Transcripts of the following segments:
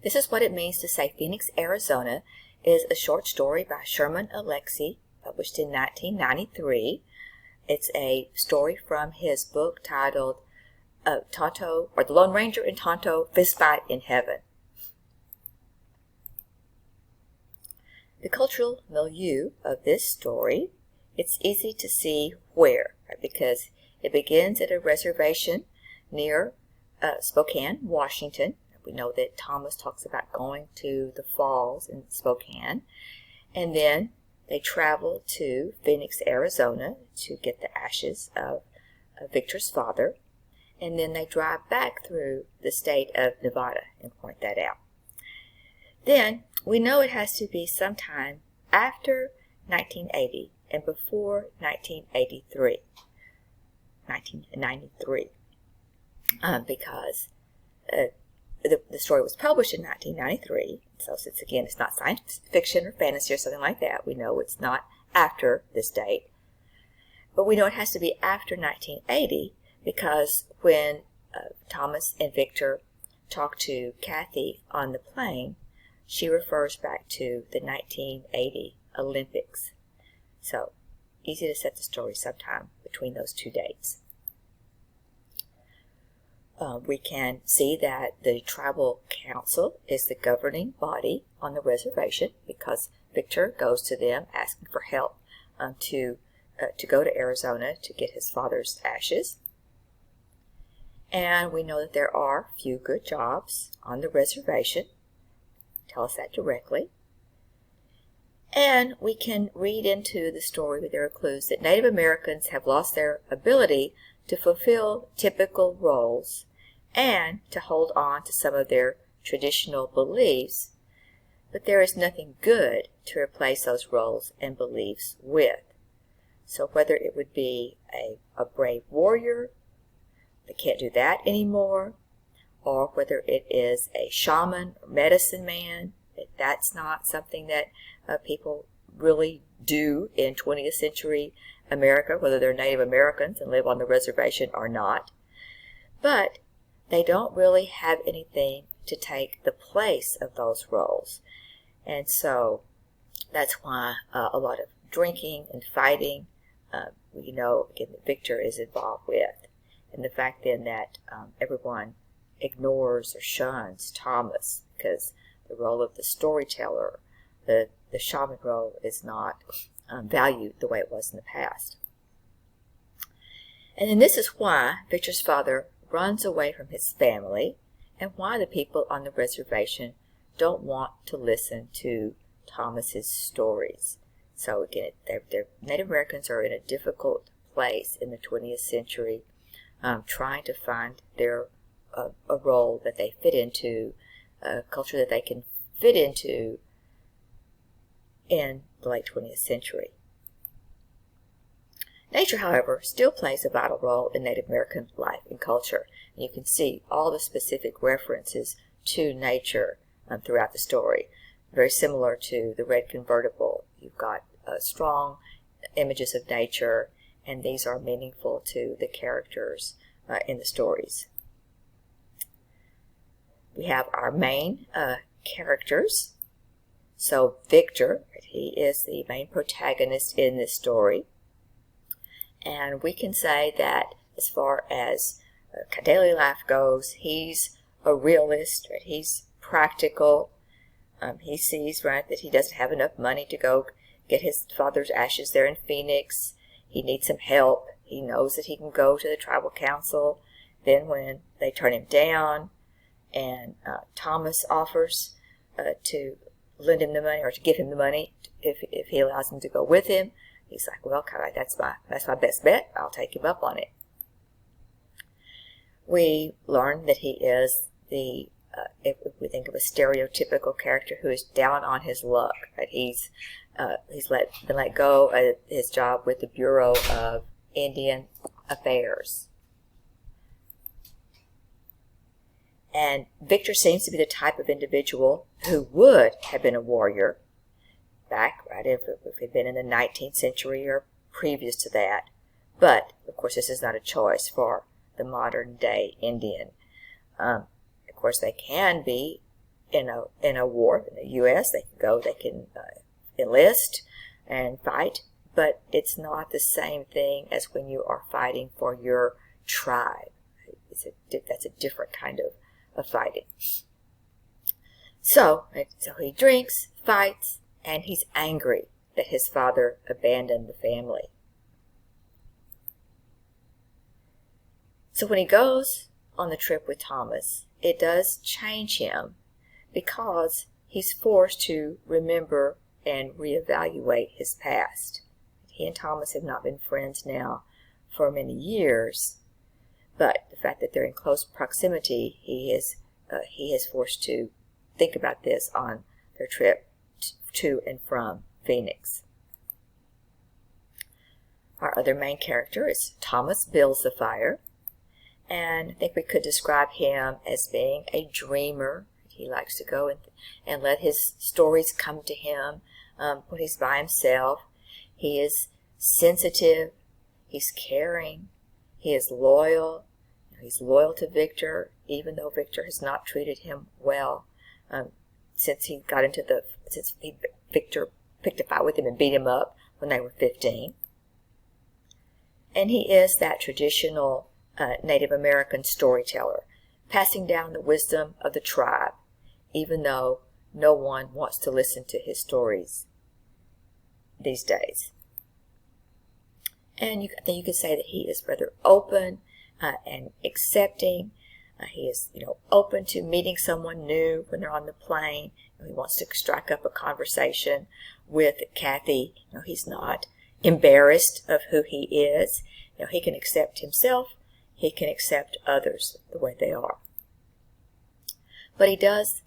This is what it means to say Phoenix, Arizona is a short story by Sherman Alexie, published in 1993. It's a story from his book titled Tonto, or The Lone Ranger and Tonto, Fistfight in Heaven. The cultural milieu of this story, it's easy to see where, right? Because it begins at a reservation near Spokane, Washington. We know that Thomas talks about going to the falls in Spokane. And then they travel to Phoenix, Arizona to get the ashes of Victor's father. And then they drive back through the state of Nevada and point that out. Then we know it has to be sometime after 1980 and before 1993, because the story was published in 1993. So since, again, it's not science fiction or fantasy or something like that, we know it's not after this date. But we know it has to be after 1980 because when Thomas and Victor talk to Kathy on the plane, she refers back to the 1980 Olympics. So, easy to set the story sometime between those two dates. We can see that the tribal council is the governing body on the reservation because Victor goes to them asking for help to go to Arizona to get his father's ashes. And we know that there are few good jobs on the reservation. Tell us that directly. And we can read into the story where there are clues that Native Americans have lost their ability to fulfill typical roles and to hold on to some of their traditional beliefs, but there is nothing good to replace those roles and beliefs with. So whether it would be a brave warrior, they can't do that anymore, or whether it is a shaman or medicine man, that's not something that people really do in 20th century America, whether they're Native Americans and live on the reservation or not. But they don't really have anything to take the place of those roles. And so that's why a lot of drinking and fighting, we know, again, that Victor is involved with. And the fact then that everyone ignores or shuns Thomas because the role of the storyteller, the shaman role, is not valued the way it was in the past. And then this is why Victor's father runs away from his family and why the people on the reservation don't want to listen to Thomas's stories. So again, Native Americans are in a difficult place in the 20th century, trying to find their a role that they fit into, a culture that they can fit into in the late 20th century. Nature, however, still plays a vital role in Native American life and culture. And you can see all the specific references to nature throughout the story. Very similar to the red convertible. You've got strong images of nature, and these are meaningful to the characters in the stories. We have our main characters. So Victor, he is the main protagonist in this story. And we can say that as far as daily life goes, he's a realist, right? He's practical. He sees, right, that he doesn't have enough money to go get his father's ashes there in Phoenix. He needs some help. He knows that he can go to the tribal council. Then when they turn him down and Thomas offers to lend him the money or to give him the money if he allows him to go with him, he's like, well, that's my best bet. I'll take him up on it. We learn that he is if we think of a stereotypical character who is down on his luck, right? He's been let go of his job with the Bureau of Indian Affairs. And Victor seems to be the type of individual who would have been a warrior back, right, if he'd been in the 19th century or previous to that. But, of course, this is not a choice for the modern-day Indian. Of course, they can be in a war in the U.S. They can go, they can enlist and fight, but it's not the same thing as when you are fighting for your tribe. That's a different kind of fighting. So he drinks, fights, and he's angry that his father abandoned the family. So when he goes on the trip with Thomas, it does change him because he's forced to remember and reevaluate his past. He and Thomas have not been friends now for many years, but the fact that they're in close proximity, he is forced to think about this on their trip to and from Phoenix. Our other main character is Thomas builds the fire, and I think we could describe him as being a dreamer. He likes to go and let his stories come to him when he's by himself. He is sensitive, he's caring, he is loyal. He's loyal to Victor, even though Victor has not treated him well since Victor picked a fight with him and beat him up when they were 15. And he is that traditional Native American storyteller, passing down the wisdom of the tribe, even though no one wants to listen to his stories these days. And I think you could say that he is rather open and accepting. He is, open to meeting someone new when they're on the plane. He wants to strike up a conversation with Kathy. He's not embarrassed of who he is. He can accept himself. He can accept others the way they are. But he does,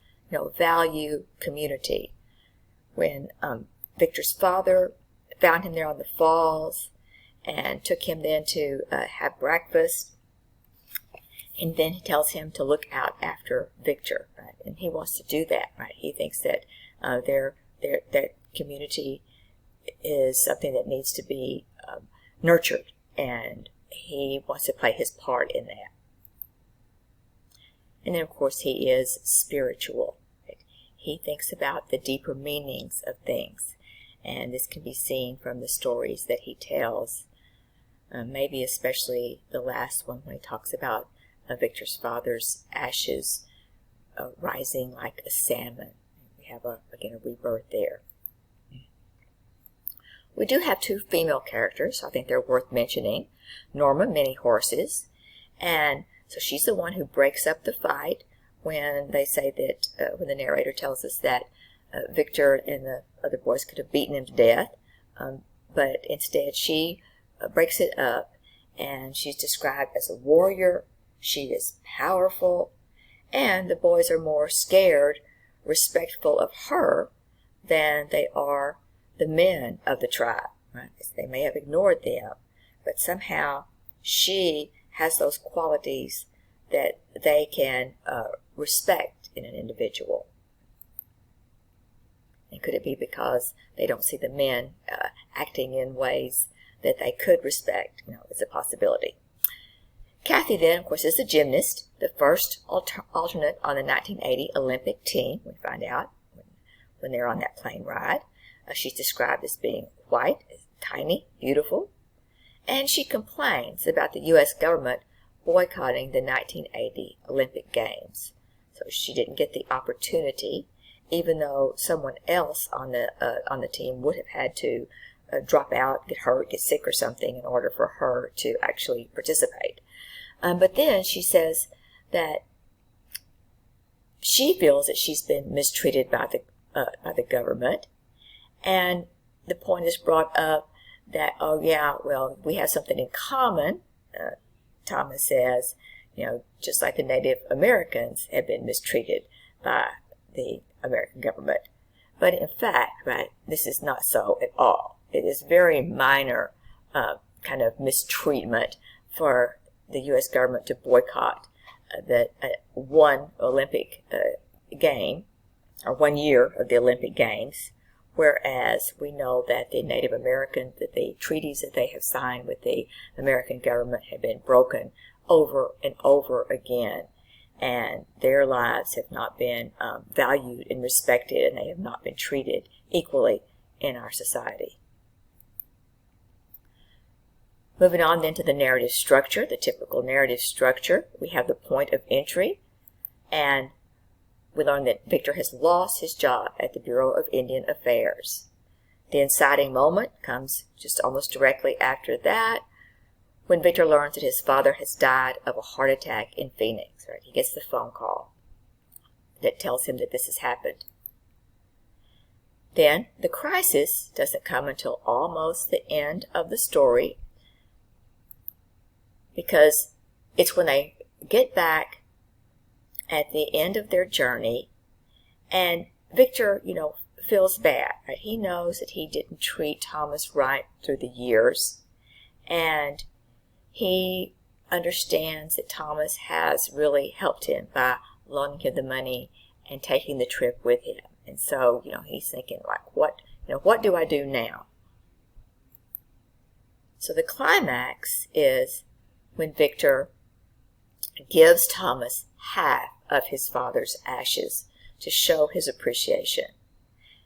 value community. When Victor's father found him there on the falls and took him then to have breakfast, and then he tells him to look out after Victor, right? And he wants to do that, right? He thinks that that community is something that needs to be nurtured, and he wants to play his part in that. And then, of course, he is spiritual. Right? He thinks about the deeper meanings of things, and this can be seen from the stories that he tells, maybe especially the last one when he talks about Victor's father's ashes rising like a salmon. We have, again, a rebirth there. We do have two female characters. I think they're worth mentioning. Norma Many Horses. And so she's the one who breaks up the fight when they say that, when the narrator tells us that Victor and the other boys could have beaten him to death. But instead she breaks it up, and she's described as a warrior. She is powerful, and the boys are more scared, respectful of her than they are the men of the tribe. Right? They may have ignored them, but somehow she has those qualities that they can respect in an individual. And could it be because they don't see the men acting in ways that they could respect? It's a possibility. Kathy then, of course, is a gymnast, the first alternate on the 1980 Olympic team, we find out when they're on that plane ride. She's described as being white, tiny, beautiful, and she complains about the U.S. government boycotting the 1980 Olympic Games. So she didn't get the opportunity, even though someone else on the team would have had to drop out, get hurt, get sick or something in order for her to actually participate. But then she says that she feels that she's been mistreated by the government, and the point is brought up that, oh yeah, well, we have something in common. Thomas says, just like the Native Americans have been mistreated by the American government. But in fact, right, this is not so at all. It is very minor kind of mistreatment for the U.S. government to boycott one Olympic game, or 1 year of the Olympic Games, whereas we know that the Native Americans, that the treaties that they have signed with the American government have been broken over and over again. and their lives have not been valued and respected, and they have not been treated equally in our society. Moving on then to the narrative structure, the typical narrative structure. We have the point of entry, and we learn that Victor has lost his job at the Bureau of Indian Affairs. The inciting moment comes just almost directly after that, when Victor learns that his father has died of a heart attack in Phoenix. Right? He gets the phone call that tells him that this has happened. Then the crisis doesn't come until almost the end of the story, because it's when they get back at the end of their journey, and Victor, feels bad. Right? He knows that he didn't treat Thomas right through the years, and he understands that Thomas has really helped him by loaning him the money and taking the trip with him. And so, he's thinking, like, what do I do now? So the climax is when Victor gives Thomas half of his father's ashes to show his appreciation.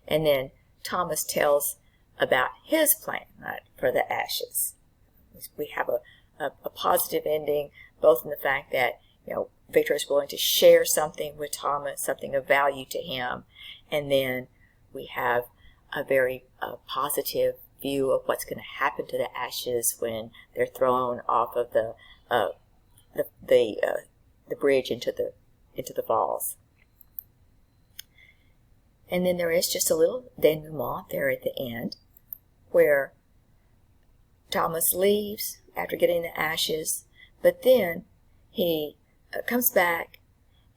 And then Thomas tells about his plan, right, for the ashes. We have a positive ending, both in the fact that, Victor is willing to share something with Thomas, something of value to him, and then we have a very positive view of what's going to happen to the ashes when they're thrown off of the bridge into the falls. And then there is just a little denouement there at the end, where Thomas leaves after getting the ashes, but then he comes back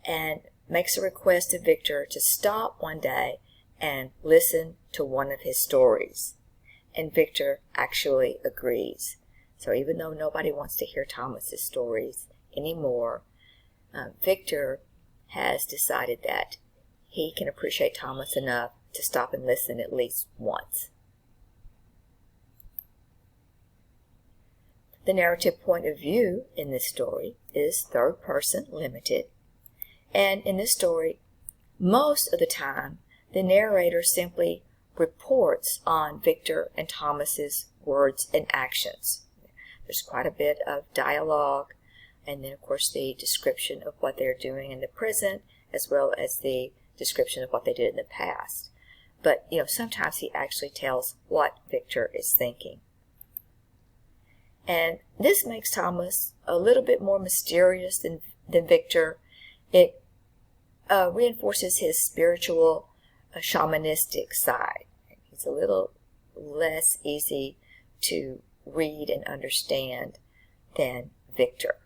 and makes a request of Victor to stop one day and listen to one of his stories. And Victor actually agrees. So even though nobody wants to hear Thomas's stories anymore, Victor has decided that he can appreciate Thomas enough to stop and listen at least once. The narrative point of view in this story is third person limited. And in this story, most of the time, the narrator simply reports on Victor and Thomas's words and actions. There's quite a bit of dialogue, and then of course the description of what they're doing in the present, as well as the description of what they did in the past. But, sometimes he actually tells what Victor is thinking. And this makes Thomas a little bit more mysterious than Victor. It reinforces his spiritual, shamanistic side. He's a little less easy to read and understand than Victor.